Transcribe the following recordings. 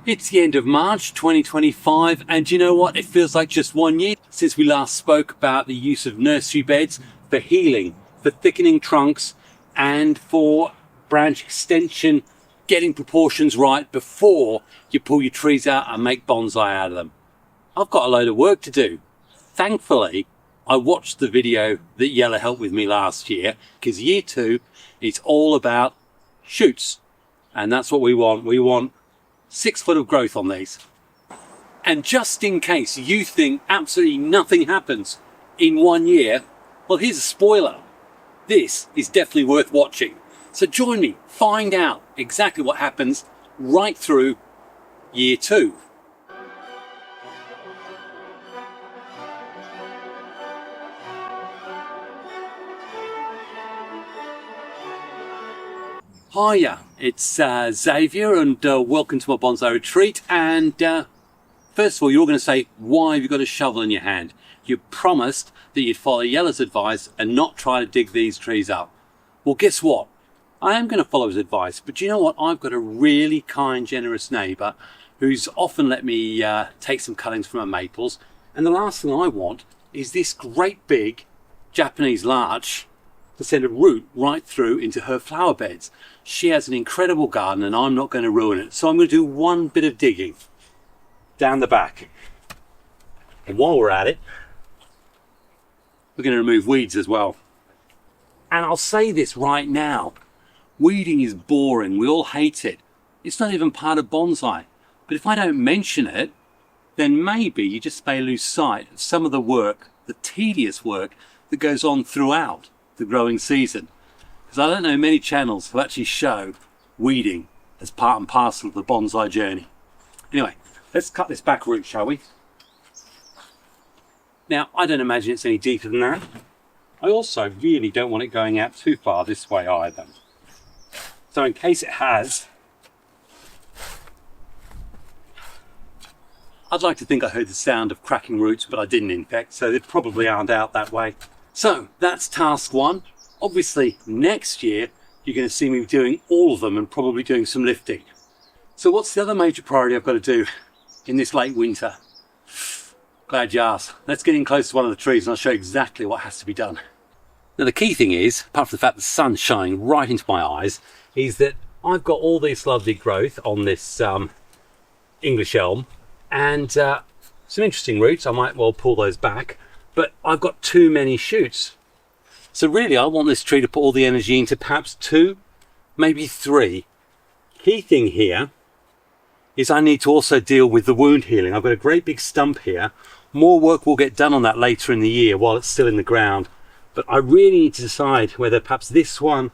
It's the end of March 2025, and you know what? It feels like just 1 year since we last spoke about the use of nursery beds for healing, for thickening trunks, and for branch extension, getting proportions right before you pull your trees out and make bonsai out of them. I've got a load of work to do. Thankfully, I watched the video that Yella helped with me last year, because year 2, it's all about shoots, and that's what we want. We want 6 foot of growth on these. And just in case you think absolutely nothing happens in 1 year, well, here's a spoiler. This is definitely worth watching. So join me, find out exactly what happens right through year 2. Hiya, it's Xavier, and welcome to my bonsai retreat. And first of all, you're going to say, why have you got a shovel in your hand? You promised that you'd follow Yella's advice and not try to dig these trees up. Well, guess what? I am going to follow his advice, but you know what? I've got a really kind, generous neighbour who's often let me take some cuttings from her maples. And the last thing I want is this great big Japanese larch to send a root right through into her flower beds. She has an incredible garden and I'm not going to ruin it. So I'm going to do one bit of digging down the back. And while we're at it, we're going to remove weeds as well. And I'll say this right now, weeding is boring. We all hate it. It's not even part of bonsai. But if I don't mention it, then maybe you just may lose sight of some of the work, the tedious work that goes on throughout the growing season. Because I don't know many channels who actually show weeding as part and parcel of the bonsai journey. Anyway, let's cut this back root, shall we? Now, I don't imagine it's any deeper than that. I also really don't want it going out too far this way either. So in case it has, I'd like to think I heard the sound of cracking roots, but I didn't in fact, so they probably aren't out that way. So that's task 1. Obviously next year you're going to see me doing all of them and probably doing some lifting. So what's the other major priority I've got to do in this late winter? Glad you asked. Let's get in close to one of the trees and I'll show you exactly what has to be done. Now the key thing is, apart from the fact the sun's shining right into my eyes, is that I've got all this lovely growth on this English Elm and some interesting roots. I might well pull those back, but I've got too many shoots. So really I want this tree to put all the energy into perhaps 2, maybe 3. Key thing here is I need to also deal with the wound healing. I've got a great big stump here. More work will get done on that later in the year while it's still in the ground. But I really need to decide whether perhaps this one,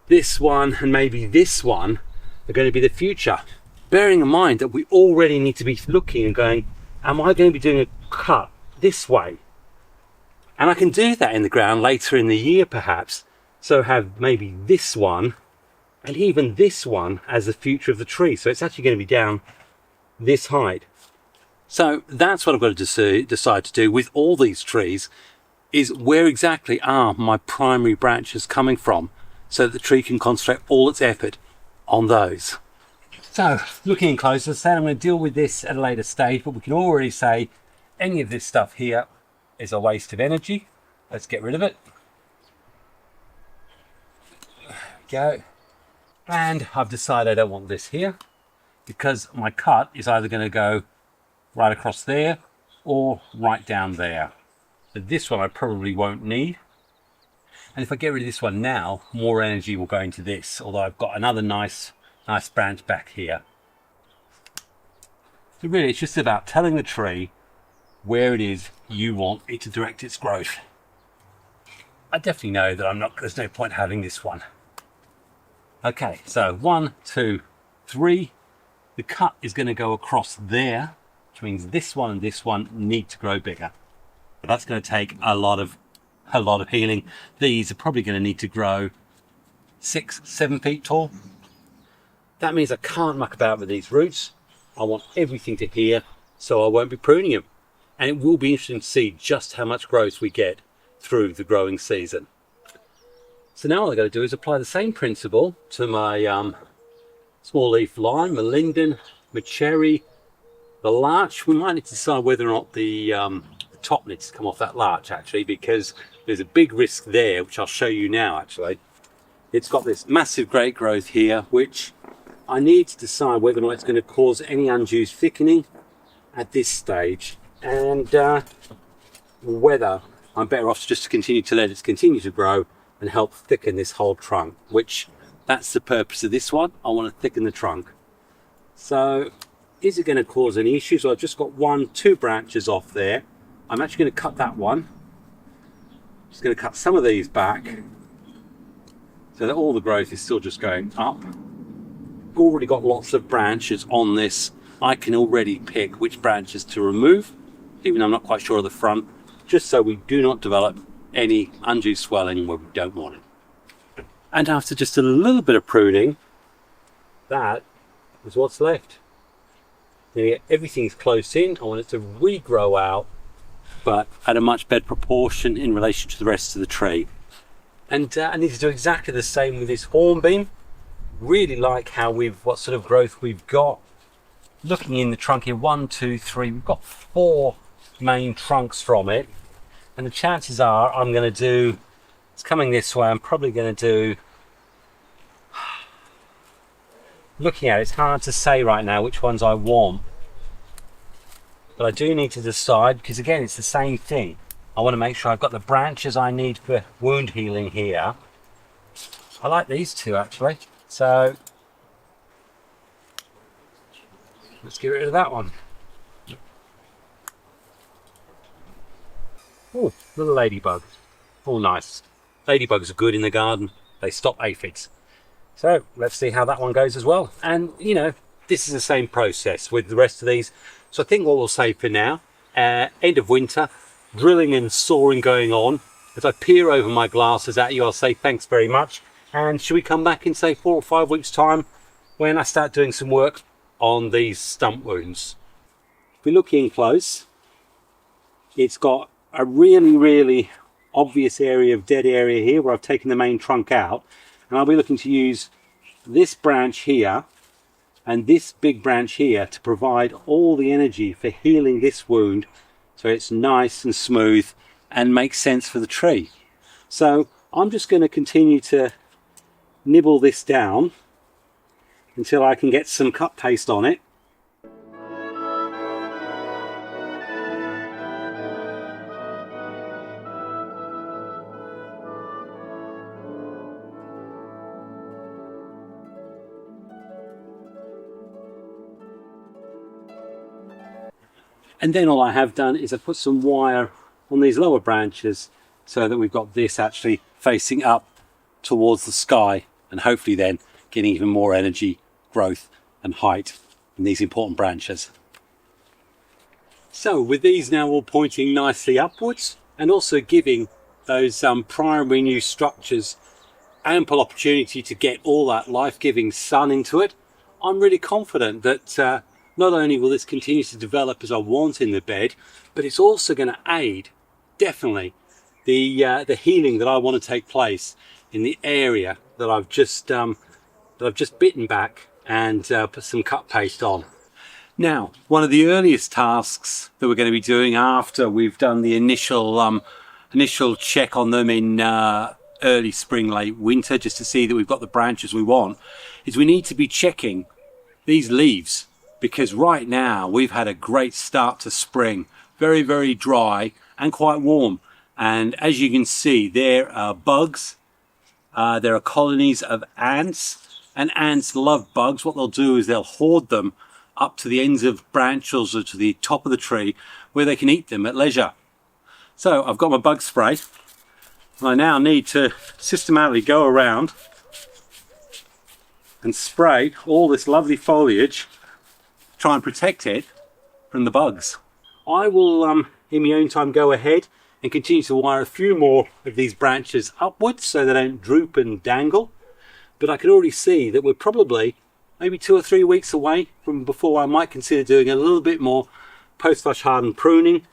and maybe this one are going to be the future. Bearing in mind that we already need to be looking and going, am I going to be doing a cut this way? And I can do that in the ground later in the year perhaps. So have maybe this one and even this one as the future of the tree. So it's actually going to be down this height. So that's what I've got to decide to do with all these trees, is where exactly are my primary branches coming from so that the tree can concentrate all its effort on those. So looking closer, say I'm going to deal with this at a later stage, but we can already say any of this stuff here is a waste of energy. Let's get rid of it. There we go. And I've decided I don't want this here because my cut is either going to go right across there or right down there. So this one I probably won't need. And if I get rid of this one now, more energy will go into this, although I've got another nice branch back here. So really it's just about telling the tree where it is you want it to direct its growth. I definitely know that there's no point having this one. Okay, so 1, 2, 3. The cut is going to go across there, which means this one and this one need to grow bigger. That's going to take a lot of healing. These are probably going to need to grow 6, 7 feet tall. That means I can't muck about with these roots. I want everything to here, so I won't be pruning them. And it will be interesting to see just how much growth we get through the growing season. So now all I've got to do is apply the same principle to my small leaf lime, my Linden, the cherry, the larch. We might need to decide whether or not the top needs to come off that larch actually, because there's a big risk there, which I'll show you now actually. It's got this massive great growth here, which I need to decide whether or not it's going to cause any undue thickening at this stage, and whether I'm better off just to continue to let it continue to grow and help thicken this whole trunk, which that's the purpose of this one. I want to thicken the trunk. So is it going to cause any issues? I've just got two branches off there. I'm actually going to cut that one. Just going to cut some of these back so that all the growth is still just going up. Already got lots of branches on this. I can already pick which branches to remove, even though I'm not quite sure of the front, just so we do not develop any undue swelling where we don't want it. And after just a little bit of pruning, that is what's left. Everything's close in. I want it to regrow out, but at a much better proportion in relation to the rest of the tree. And I need to do exactly the same with this hornbeam. Really like how what sort of growth we've got. Looking in the trunk here, 1, 2, 3, we've got 4 main trunks from it. And the chances are I'm going to do, it's coming this way, I'm probably going to do, looking at it, it's hard to say right now which ones I want. But I do need to decide, because again, it's the same thing. I want to make sure I've got the branches I need for wound healing here. I like these two actually. So let's get rid of that one. Oh, little ladybug. Oh, nice. Ladybugs are good in the garden. They stop aphids. So let's see how that one goes as well. And you know, this is the same process with the rest of these. So I think what we'll say for now, end of winter, drilling and sawing going on. As I peer over my glasses at you, I'll say thanks very much. And should we come back in say 4 or 5 weeks time when I start doing some work on these stump wounds? If we look in close, it's got a really obvious area of dead area here where I've taken the main trunk out, and I'll be looking to use this branch here and this big branch here to provide all the energy for healing this wound so it's nice and smooth and makes sense for the tree. So I'm just going to continue to nibble this down until I can get some cut paste on it. And then all I have done is I've put some wire on these lower branches so that we've got this actually facing up towards the sky, and hopefully then getting even more energy, growth and height in these important branches. So with these now all pointing nicely upwards and also giving those primary new structures ample opportunity to get all that life-giving sun into it, I'm really confident that not only will this continue to develop as I want in the bed, but it's also going to aid definitely the healing that I want to take place in the area that I've just bitten back and put some cut paste on. Now, one of the earliest tasks that we're going to be doing after we've done the initial check on them in early spring, late winter, just to see that we've got the branches we want, is we need to be checking these leaves, because right now we've had a great start to spring, very dry and quite warm, and as you can see there are bugs, there are colonies of ants, and ants love bugs. What they'll do is they'll hoard them up to the ends of branches or to the top of the tree where they can eat them at leisure. So I've got my bug spray, and I now need to systematically go around and spray all this lovely foliage, try and protect it from the bugs. I will in my own time go ahead and continue to wire a few more of these branches upwards so they don't droop and dangle, but I can already see that we're probably maybe 2 or 3 weeks away from before I might consider doing a little bit more post-flush hardened pruning.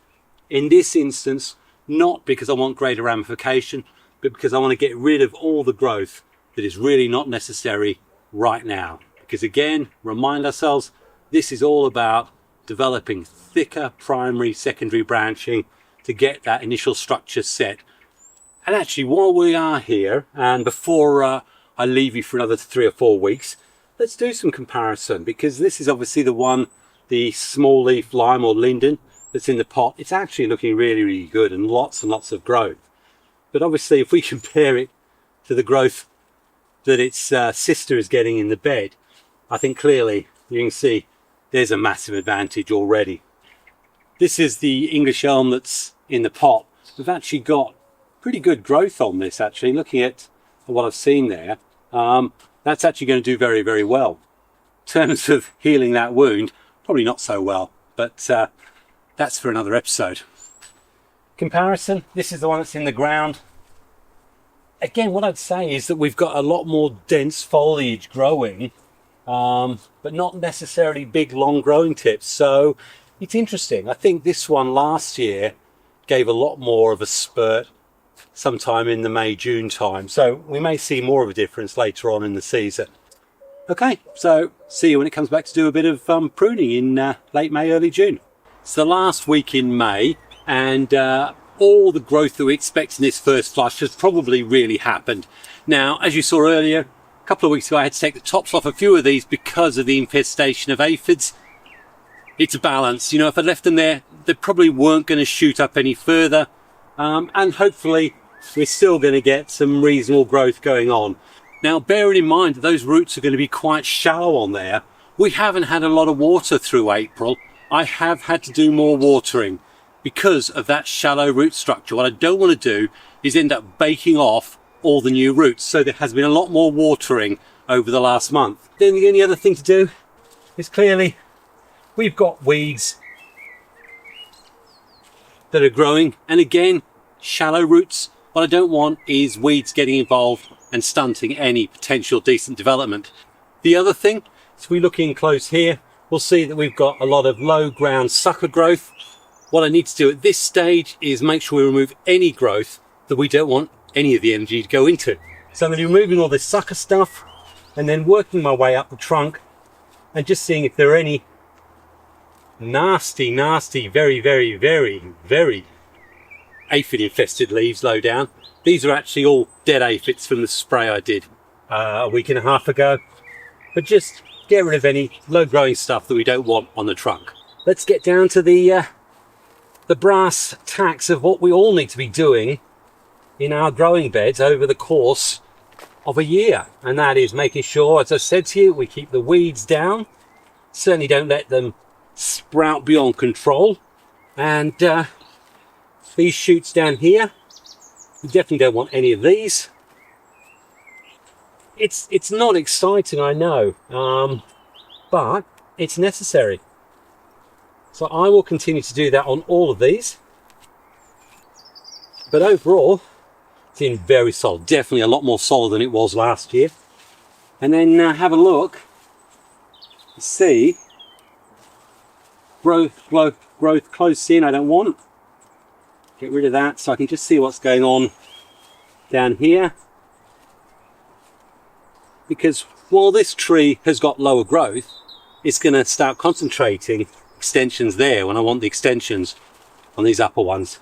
In this instance, not because I want greater ramification, but because I want to get rid of all the growth that is really not necessary right now. Because again, remind ourselves, This is all about developing thicker primary, secondary branching to get that initial structure set. And actually, while we are here, and before I leave you for another 3 or 4 weeks, let's do some comparison, because this is obviously the one, the small leaf lime or linden that's in the pot. It's actually looking really, really good and lots of growth. But obviously, if we compare it to the growth that its sister is getting in the bed, I think clearly you can see there's a massive advantage already. This is the English Elm that's in the pot. We've actually got pretty good growth on this, actually. Looking at what I've seen there, that's actually going to do very, very well. In terms of healing that wound, probably not so well, but that's for another episode. Comparison, this is the one that's in the ground. Again, what I'd say is that we've got a lot more dense foliage growing, but not necessarily big, long growing tips. So it's interesting. I think this one last year gave a lot more of a spurt sometime in the May, June time. So we may see more of a difference later on in the season. Okay, so see you when it comes back to do a bit of pruning in late May, early June. It's the last week in May, and all the growth that we expect in this first flush has probably really happened. Now, as you saw earlier, a couple of weeks ago I had to take the tops off a few of these because of the infestation of aphids. It's a balance. You know, if I left them there, they probably weren't going to shoot up any further. And hopefully we're still going to get some reasonable growth going on. Now, bearing in mind that those roots are going to be quite shallow on there, we haven't had a lot of water through April. I have had to do more watering because of that shallow root structure. What I don't want to do is end up baking off all the new roots. So there has been a lot more watering over the last month. Then the only other thing to do is clearly we've got weeds that are growing, and again, shallow roots. What I don't want is weeds getting involved and stunting any potential decent development. The other thing, if we look in close here, we'll see that we've got a lot of low ground sucker growth. What I need to do at this stage is make sure we remove any growth that we don't want any of the energy to go into. So I'm going to be removing all this sucker stuff and then working my way up the trunk and just seeing if there are any nasty, very aphid infested leaves low down. These are actually all dead aphids from the spray I did a week and a half ago. But just get rid of any low growing stuff that we don't want on the trunk. Let's get down to the brass tacks of what we all need to be doing in our growing beds over the course of a year. And that is making sure, as I said to you, we keep the weeds down. Certainly don't let them sprout beyond control. And these shoots down here, we definitely don't want any of these. It's not exciting, I know, but it's necessary. So I will continue to do that on all of these. But overall, it's in very solid, definitely a lot more solid than it was last year. And then have a look, see, growth close in, I don't want. Get rid of that so I can just see what's going on down here. Because while this tree has got lower growth, it's going to start concentrating extensions there when I want the extensions on these upper ones.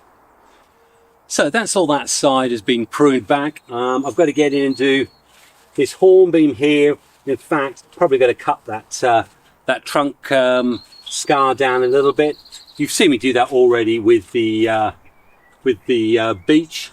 So that's all that side has been pruned back. I've got to get in and do this hornbeam here. In fact, probably going to cut that trunk scar down a little bit. You've seen me do that already with the beech.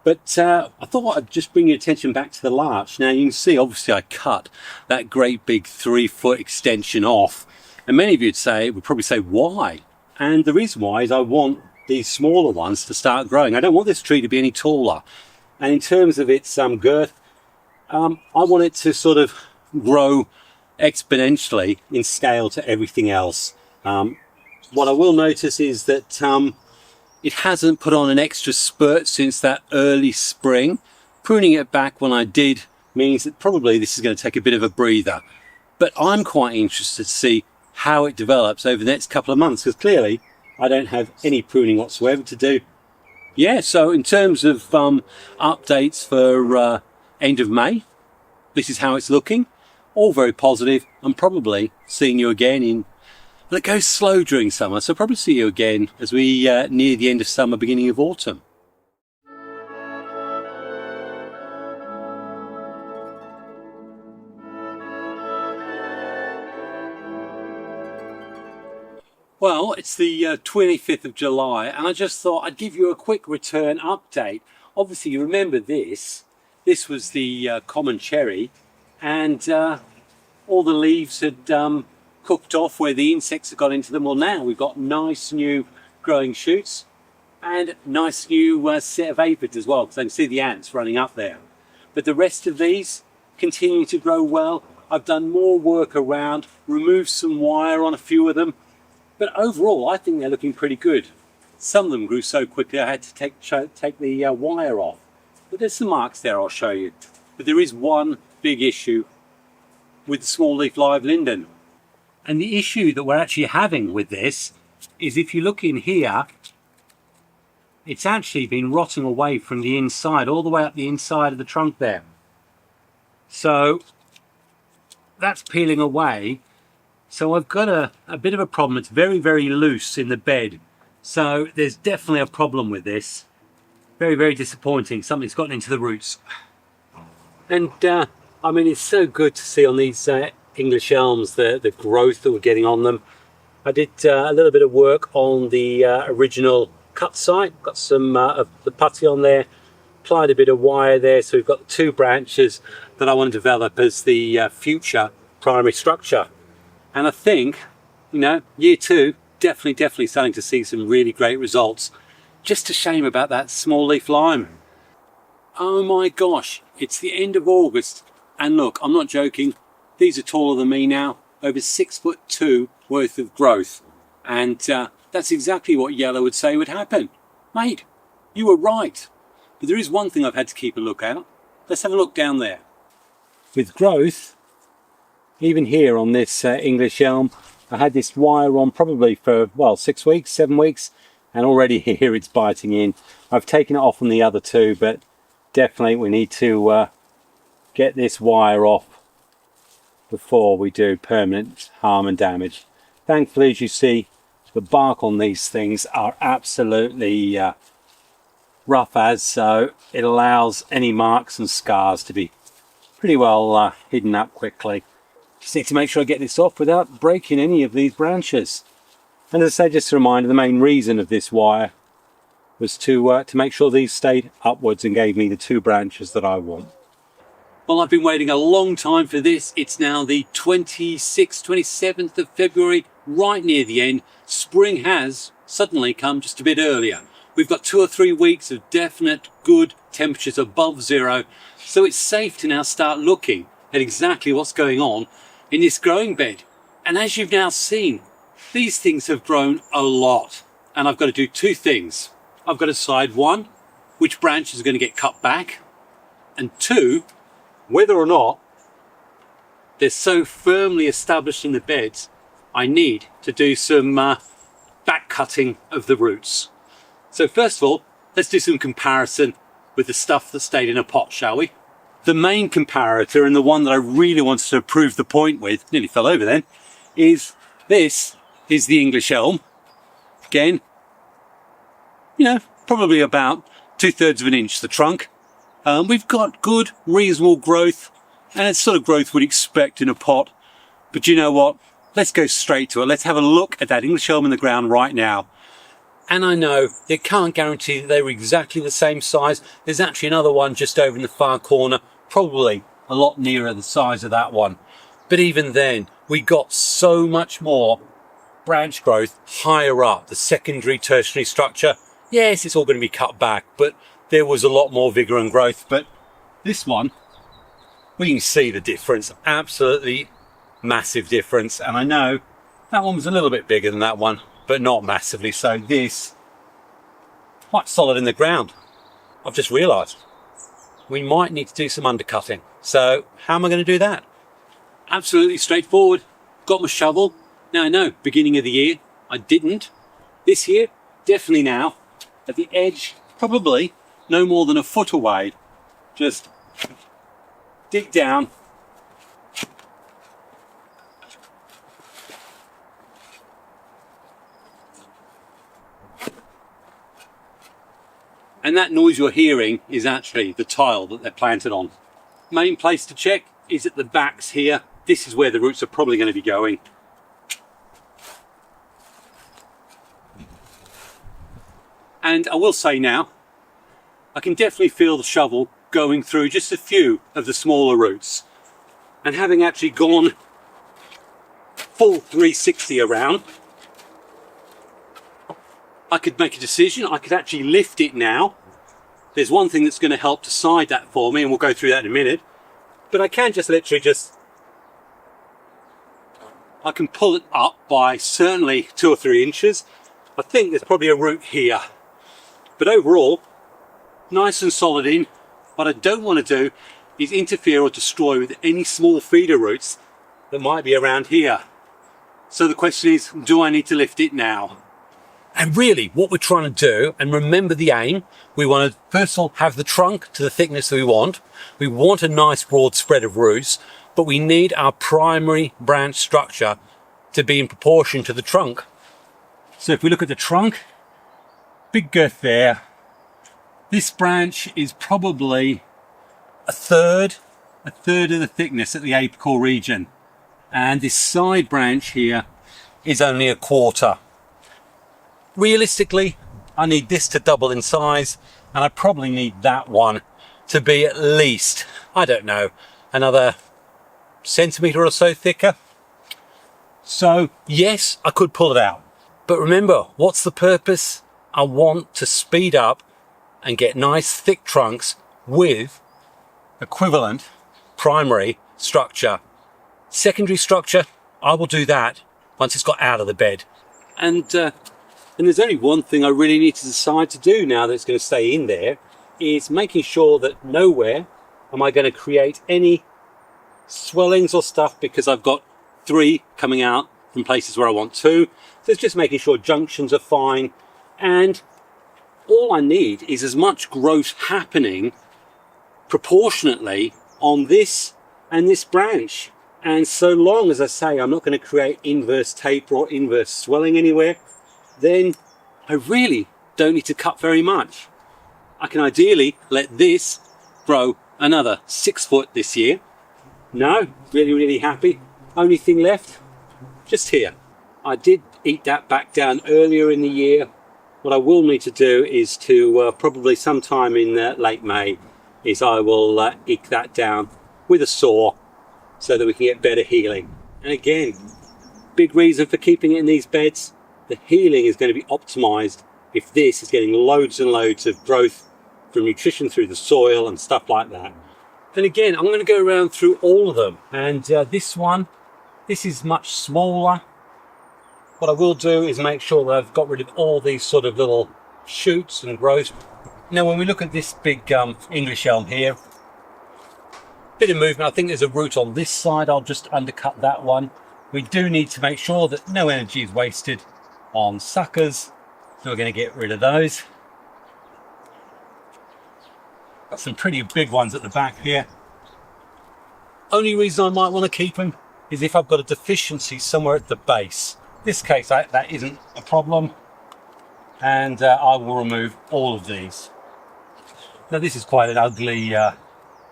But I thought I'd just bring your attention back to the larch. Now you can see, obviously, I cut that great big 3-foot extension off. And many of you would probably say, why? And the reason why is I want these smaller ones to start growing. I don't want this tree to be any taller. And in terms of its girth, I want it to sort of grow exponentially in scale to everything else. What I will notice is that it hasn't put on an extra spurt since that early spring. Pruning it back when I did means that probably this is going to take a bit of a breather. But I'm quite interested to see how it develops over the next couple of months, because clearly I don't have any pruning whatsoever to do. Yeah, so in terms of updates for end of May, this is how it's looking. all very positive. I'm probably seeing you again in, well, it goes slow during summer, so probably see you again as we near the end of summer, beginning of autumn. Well, it's the 25th of July, and I just thought I'd give you a quick return update. Obviously, you remember this. This was the common cherry, and all the leaves had cooked off where the insects had got into them. Well, now we've got nice new growing shoots and nice new set of aphids as well, because I can see the ants running up there. But the rest of these continue to grow well. I've done more work around, removed some wire on a few of them, but overall I think they're looking pretty good. Some of them grew so quickly I had to take the wire off. But there's some marks there I'll show you. But there is one big issue with the small leaf live linden. And the issue that we're actually having with this is, if you look in here, it's actually been rotting away from the inside, all the way up the inside of the trunk there. So that's peeling away. So I've got a bit of a problem. It's very, very loose in the bed. So there's definitely a problem with this. Very, very disappointing. Something's gotten into the roots. And I mean, it's so good to see on these English elms the growth that we're getting on them. I did a little bit of work on the original cut site. Got some of the putty on there, applied a bit of wire there. So we've got the 2 branches that I want to develop as the future primary structure. And I think, you know, year 2, definitely starting to see some really great results. Just a shame about that small leaf lime. Oh my gosh, it's the end of August, and look, I'm not joking, these are taller than me now, over 6'2" worth of growth. And that's exactly what Yellow would say would happen. Mate, you were right. But there is one thing I've had to keep a look at. Let's have a look down there. With growth, even here on this English elm, I had this wire on probably for, well, 6 weeks, 7 weeks, and already here it's biting in. I've taken it off on the other 2, but definitely we need to get this wire off before we do permanent harm and damage. Thankfully, as you see, the bark on these things are absolutely rough as, so it allows any marks and scars to be pretty well hidden up quickly. Just need to make sure I get this off without breaking any of these branches. And as I say, just a reminder, the main reason of this wire was to make sure these stayed upwards and gave me the 2 branches that I want. Well, I've been waiting a long time for this. It's now the 26th, 27th of February, right near the end. Spring has suddenly come just a bit earlier. We've got 2 or 3 weeks of definite good temperatures above 0. So it's safe to now start looking at exactly what's going on in this growing bed. And as you've now seen, these things have grown a lot. And I've got to do 2 things. I've got to decide, 1, which branches are going to get cut back, and 2, whether or not they're so firmly established in the beds, I need to do some back cutting of the roots. So first of all, let's do some comparison with the stuff that stayed in a pot, shall we? The main comparator, and the one that I really wanted to prove the point with, nearly fell over then, is this is the English Elm. Again, you know, probably about 2/3 of an inch, the trunk. We've got good, reasonable growth, and it's sort of growth we'd expect in a pot. But you know what? Let's go straight to it. Let's have a look at that English Elm in the ground right now. And I know they can't guarantee that they were exactly the same size. There's actually another one just over in the far corner, probably a lot nearer the size of that one. But even then, we got so much more branch growth higher up, the secondary, tertiary structure. Yes, it's all going to be cut back, but there was a lot more vigor and growth. But this one, we can see the difference, absolutely massive difference. And I know that one was a little bit bigger than that one, but not massively. So this, quite solid in the ground. I've just realised we might need to do some undercutting. So how am I going to do that? Absolutely straightforward. Got my shovel. Now I know, beginning of the year, I didn't. This year, definitely now. At the edge, probably no more than a foot away. Just dig down And that noise you're hearing is actually the tile that they're planted on. Main place to check is at the backs here. This is where the roots are probably going to be going. And I will say now, I can definitely feel the shovel going through just a few of the smaller roots. And having actually gone full 360 around, I could make a decision. I could actually lift it now. There's one thing that's going to help decide that for me, and we'll go through that in a minute. But I can just literally I can pull it up by certainly 2 or 3 inches. I think there's probably a root here. But overall, nice and solid in. What I don't want to do is interfere or destroy with any small feeder roots that might be around here. So the question is, do I need to lift it now? And really what we're trying to do, and remember the aim, we want to first of all have the trunk to the thickness that we want. We want a nice broad spread of roots, but we need our primary branch structure to be in proportion to the trunk. So if we look at the trunk, big girth there. This branch is probably a third of the thickness at the apical region. And this side branch here is only a quarter. Realistically, I need this to double in size, and I probably need that one to be at least, I don't know, another centimetre or so thicker. So yes, I could pull it out. But remember, what's the purpose? I want to speed up and get nice thick trunks with equivalent primary structure. Secondary structure, I will do that once it's got out of the bed. And there's only one thing I really need to decide to do now that it's going to stay in there, is making sure that nowhere am I going to create any swellings or stuff, because I've got 3 coming out from places where I want 2. So it's just making sure junctions are fine, and all I need is as much growth happening proportionately on this and this branch. And so long as I say I'm not going to create inverse taper or inverse swelling anywhere, then I really don't need to cut very much. I can ideally let this grow another 6 foot this year. No, really happy. Only thing left, just here. I did eat that back down earlier in the year. What I will need to do is to probably sometime in late May, is I will eke that down with a saw so that we can get better healing. And again, big reason for keeping it in these beds, the healing is going to be optimized if this is getting loads and loads of growth from nutrition through the soil and stuff like that. And again, I'm going to go around through all of them. And this is much smaller. What I will do is make sure that I've got rid of all these sort of little shoots and growth. Now, when we look at this big English Elm here, bit of movement. I think there's a root on this side. I'll just undercut that one. We do need to make sure that no energy is wasted on suckers, so we're going to get rid of those. Got some pretty big ones at the back here. Only reason I might want to keep them is if I've got a deficiency somewhere at the base. In this case, that isn't a problem, and I will remove all of these. Now, this is quite an ugly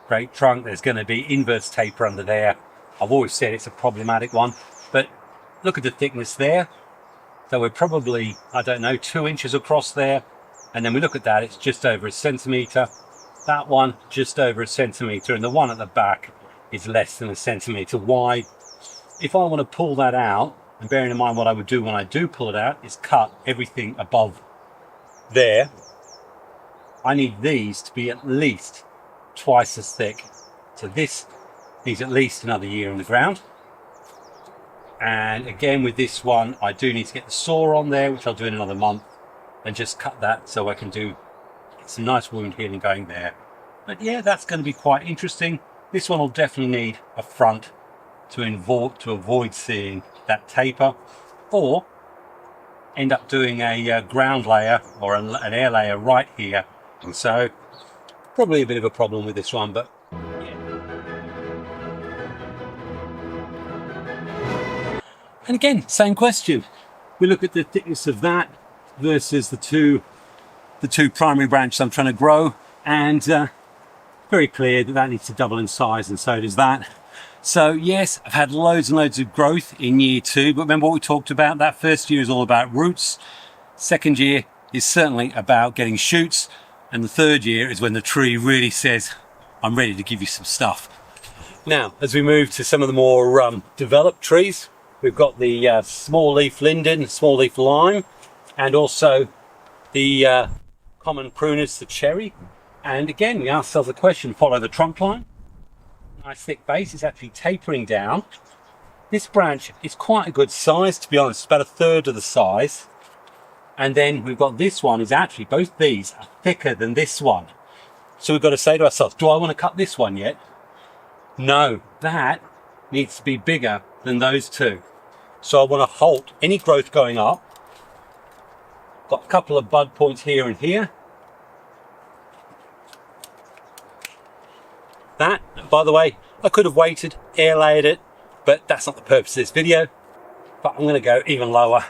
great trunk. There's going to be inverse taper under there. I've always said it's a problematic one, but look at the thickness there. So we're probably, I don't know, 2 inches across there, and then we look at that, it's just over a centimetre. That one just over a centimetre, and the one at the back is less than a centimetre wide. If I want to pull that out, and bearing in mind what I would do when I do pull it out is cut everything above there, I need these to be at least twice as thick. So this needs at least another year in the ground. And again, with this one, I do need to get the saw on there, which I'll do in another month, and just cut that so I can do some nice wound healing going there. But yeah, that's going to be quite interesting. This one will definitely need a front to avoid seeing that taper, or end up doing a ground layer or an air layer right here. And so probably a bit of a problem with this one, but yeah. And again, same question. We look at the thickness of that versus the 2 the two primary branches I'm trying to grow, and very clear that that needs to double in size, and so does that. So yes, I've had loads and loads of growth in year 2, but remember what we talked about? That first year is all about roots. Second year is certainly about getting shoots, and the third year is when the tree really says, I'm ready to give you some stuff. Now, as we move to some of the more developed trees, we've got the small leaf linden, small leaf lime, and also the common pruners, the cherry. And again, we ask ourselves the question, follow the trunk line. Nice thick base, it's actually tapering down. This branch is quite a good size, to be honest, it's about a third of the size. And then we've got this one, is actually, both these are thicker than this one. So we've got to say to ourselves, do I want to cut this one yet? No, that needs to be bigger than those two. So I want to halt any growth going up. Got a couple of bud points here and here. That, by the way, I could have waited, air layered it, but that's not the purpose of this video. But I'm going to go even lower.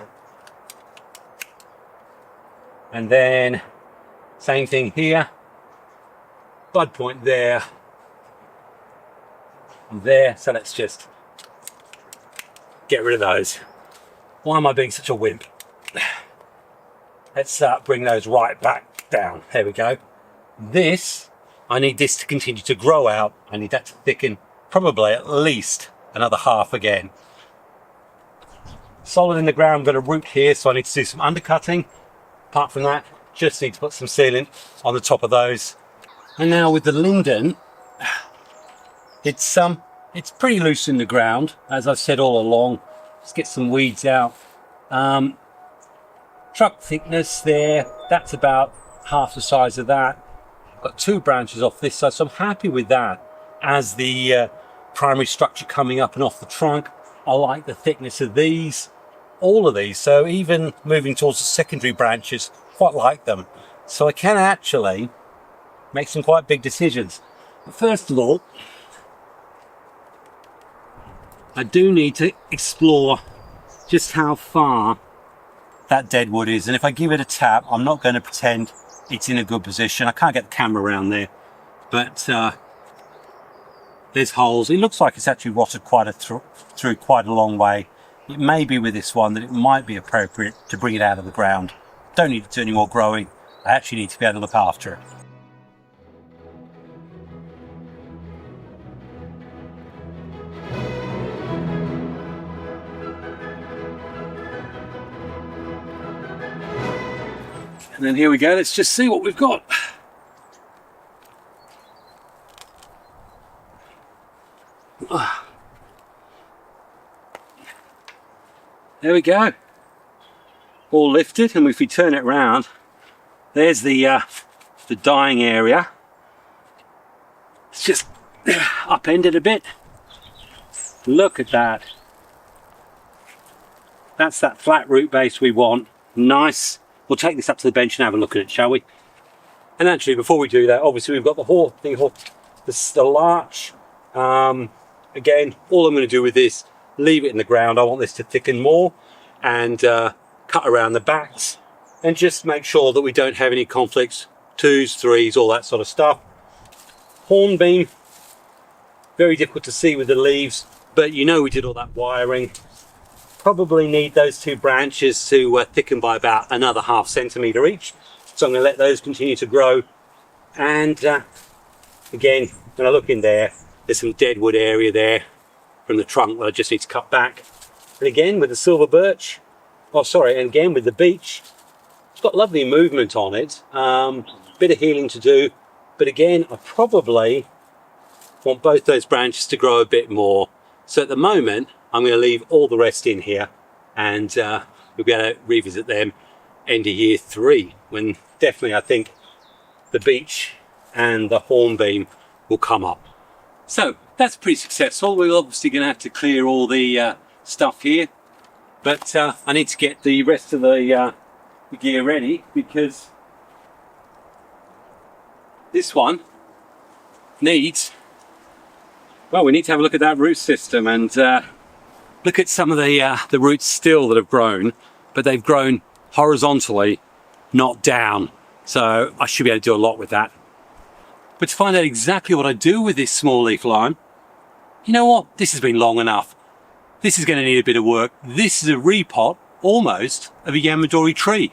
And then, same thing here. Bud point there. And there. So let's just get rid of those. Why am I being such a wimp? Let's bring those right back down. There we go. This, I need this to continue to grow out. I need that to thicken probably at least another half again. Solid in the ground, I'm going to root here, so I need to do some undercutting. Apart from that, just need to put some sealant on the top of those. And now with the linden, it's pretty loose in the ground, as I've said all along. Let's get some weeds out. Truck thickness there, that's about half the size of that. I've got 2 branches off this side, so I'm happy with that. As the primary structure coming up and off the trunk, I like the thickness of these, all of these. So even moving towards the secondary branches, quite like them. So I can actually make some quite big decisions. But first of all, I do need to explore just how far that dead wood is, and if I give it a tap, I'm not going to pretend it's in a good position. I can't get the camera around there, but there's holes. It looks like it's actually rotted through quite a long way. It may be with this one that it might be appropriate to bring it out of the ground. Don't need to do any more growing. I actually need to be able to look after it. And then here we go, let's just see what we've got. There we go. All lifted, and if we turn it around, there's the dying area. It's just upended a bit. Look at that. That's that flat root base we want. Nice. We'll take this up to the bench and have a look at it, shall we? And actually, before we do that, obviously we've got the larch. Again, all I'm going to do with this, leave it in the ground. I want this to thicken more, and cut around the backs, and just make sure that we don't have any conflicts, 2s, 3s, all that sort of stuff. Hornbean, very difficult to see with the leaves, but you know we did all that wiring. Probably need those 2 branches to thicken by about another ½ centimetre each. So I'm going to let those continue to grow. And again, when I look in there, there's some dead wood area there from the trunk that I just need to cut back. And again, with the silver birch, and again with the beech, it's got lovely movement on it. Bit of healing to do, but again, I probably want both those branches to grow a bit more. So at the moment, I'm going to leave all the rest in here, and we'll be able to revisit them end of year 3, when definitely I think the beech and the hornbeam will come up. So that's pretty successful. We're obviously going to have to clear all the stuff here, but I need to get the rest of the gear ready, because this one needs, well, we need to have a look at that root system and look at some of the roots still that have grown, but they've grown horizontally, not down. So I should be able to do a lot with that. But to find out exactly what I do with this small leaf lime, you know what? This has been long enough. This is going to need a bit of work. This is a repot, almost, of a Yamadori tree.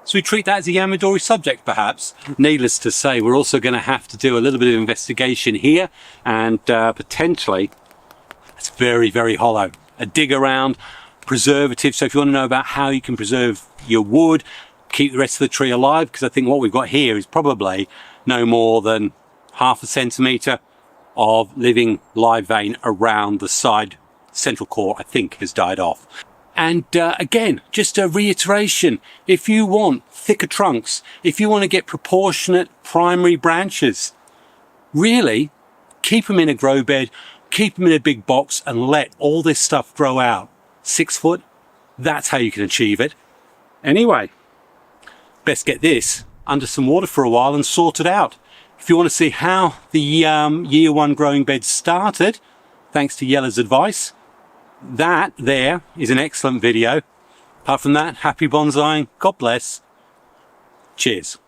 So we treat that as a Yamadori subject, perhaps. Needless to say, we're also going to have to do a little bit of investigation here, and potentially, it's very, very hollow. A dig around, preservative. So if you want to know about how you can preserve your wood, keep the rest of the tree alive, because I think what we've got here is probably no more than ½ centimetre of living live vein around the side. Central core, I think, has died off. And again, just a reiteration, if you want thicker trunks, if you want to get proportionate primary branches, really keep them in a grow bed, keep them in a big box and let all this stuff grow out. 6 foot, that's how you can achieve it. Anyway, best get this under some water for a while and sort it out. If you want to see how the year 1 growing bed started, thanks to Yella's advice, that there is an excellent video. Apart from that, happy bonsaiing, God bless, cheers.